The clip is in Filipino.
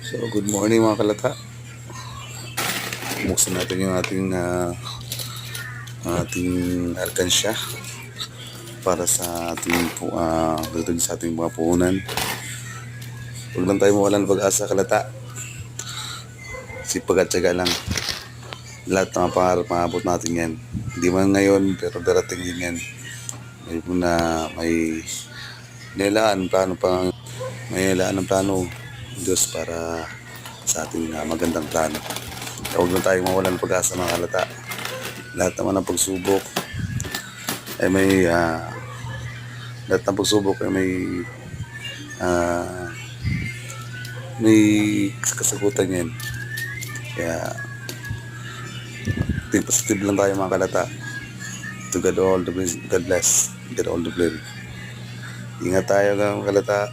So, good morning mga kalata. Buksan natin yung ating alkansya para sa dagdag sa ating mga puhunan. Huwag lang tayo mawalan ng pag-asa kalata. Sipag at tiyaga lang. Lahat ng mga pangarap maabot natin yan. Hindi man ngayon, pero darating din yan. May nilaan ng plano Diyos para sa ating magandang plano. Huwag na tayong mawalan ng pag-asa mga kalata. Lahat naman ng pagsubok ay may kasagutan yan. Kaya think positive lang tayo mga kalata. To God bless. God all the glory. Ingat tayo mga kalata.